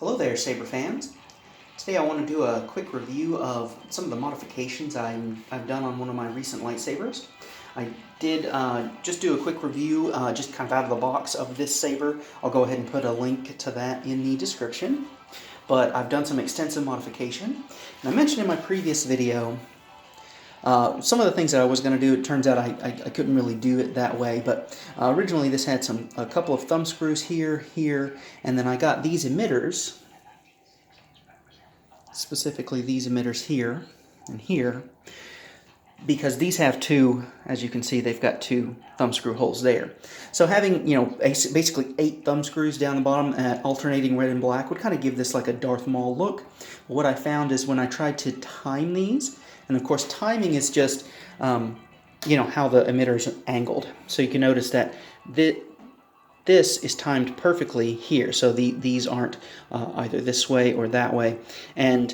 Hello there, Saber fans. Today I want to do a quick review of some of the modifications I've done on one of my recent lightsabers. I did just do a quick review, just kind of out of the box, of this saber. I'll go ahead and put a link to that in the description. But I've done some extensive modification. And I mentioned in my previous video some of the things that I was going to do. It turns out I couldn't really do it that way, but originally this had a couple of thumb screws here, and then I got these emitters, specifically these emitters here and here, because these have two, as you can see, they've got two thumb screw holes there. So having, basically 8 thumb screws down the bottom at alternating red and black would kind of give this like a Darth Maul look. But what I found is when I tried to time these, and of course timing is just, how the emitter is angled. So you can notice that this is timed perfectly here. So these aren't either this way or that way. And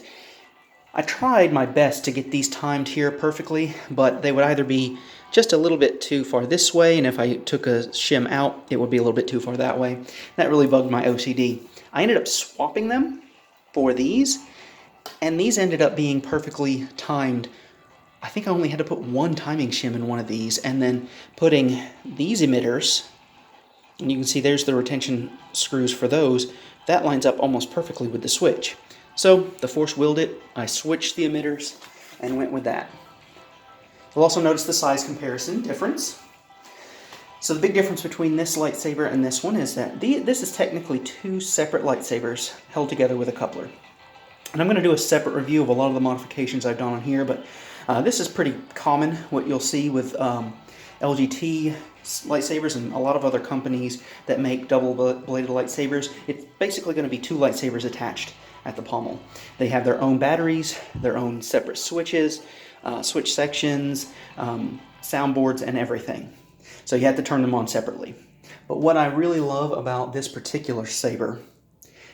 I tried my best to get these timed here perfectly, but they would either be just a little bit too far this way, and if I took a shim out, it would be a little bit too far that way. That really bugged my OCD. I ended up swapping them for these, and these ended up being perfectly timed. I think I only had to put one timing shim in one of these, and then putting these emitters, and you can see there's the retention screws for those, that lines up almost perfectly with the switch. So the Force willed it, I switched the emitters and went with that. You'll also notice the size comparison difference. So the big difference between this lightsaber and this one is that this is technically 2 separate lightsabers held together with a coupler. And I'm going to do a separate review of a lot of the modifications I've done on here, but this is pretty common, what you'll see with LGT lightsabers and a lot of other companies that make double-bladed lightsabers. It's basically going to be 2 lightsabers attached at the pommel. They have their own batteries, their own separate switches, switch sections, soundboards, and everything. So you have to turn them on separately. But what I really love about this particular saber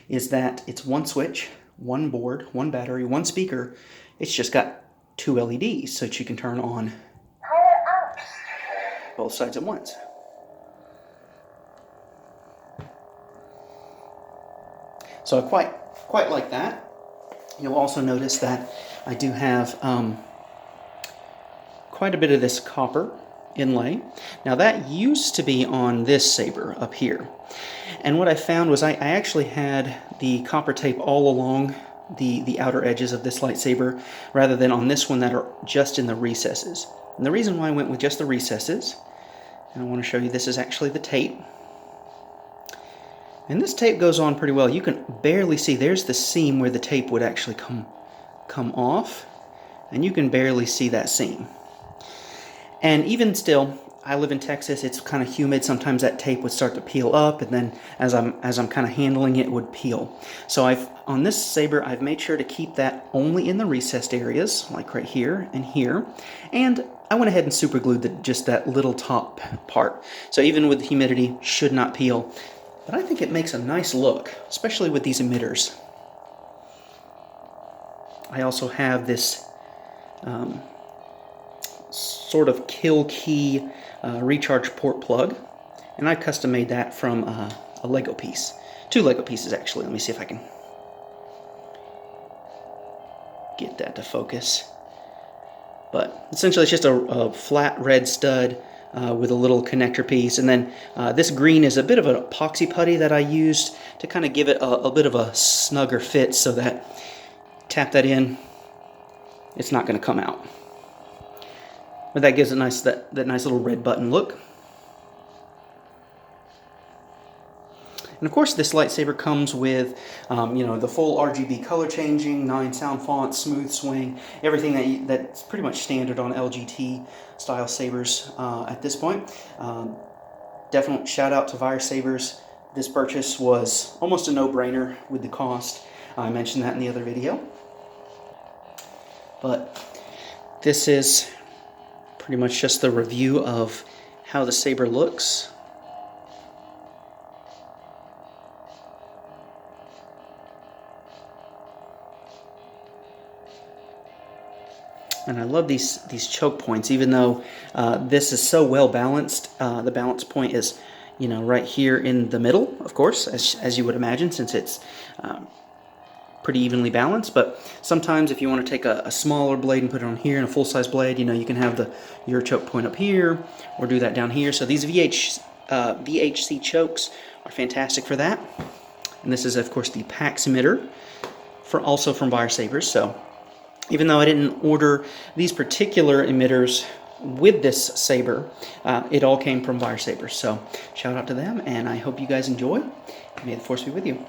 is that it's one switch, one board, one battery, one speaker. It's just got 2 LEDs so that you can turn on both sides at once. So I quite like that. You'll also notice that I do have quite a bit of this copper inlay. Now that used to be on this saber up here. And what I found was I actually had the copper tape all along the outer edges of this lightsaber rather than on this one that are just in the recesses. And the reason why I went with just the recesses, and I want to show you, this is actually the tape. And this tape goes on pretty well. You can barely see, there's the seam where the tape would actually come off, and you can barely see that seam. And even still, I live in Texas, it's kind of humid. Sometimes that tape would start to peel up, and then as I'm kind of handling it, it would peel. So on this saber, I've made sure to keep that only in the recessed areas, like right here and here. And I went ahead and super glued just that little top part. So even with the humidity, should not peel. But I think it makes a nice look, especially with these emitters. I also have this sort of kill key recharge port plug, and I custom made that from a Lego piece. 2 Lego pieces actually. Let me see if I can get that to focus. But essentially it's just a flat red stud with a little connector piece, and then this green is a bit of an epoxy putty that I used to kind of give it a bit of a snugger fit, so that tap that in, it's not going to come out. But that gives it that nice little red button look. And of course this lightsaber comes with the full RGB color changing, 9 sound fonts, smooth swing, everything that's pretty much standard on LGT style sabers at this point. Definitely shout out to Vire Sabers. This purchase was almost a no-brainer with the cost. I mentioned that in the other video. But this is pretty much just the review of how the saber looks. And I love these choke points, even though this is so well balanced. The balance point is, right here in the middle, of course, as you would imagine, since it's pretty evenly balanced. But sometimes if you want to take a smaller blade and put it on here and a full-size blade, you know, you can have your choke point up here or do that down here. So these VHC chokes are fantastic for that. And this is, of course, the Pax Emitter, also from Wire Sabers. So even though I didn't order these particular emitters with this saber, it all came from Wire Sabers. So shout out to them, and I hope you guys enjoy. May the Force be with you.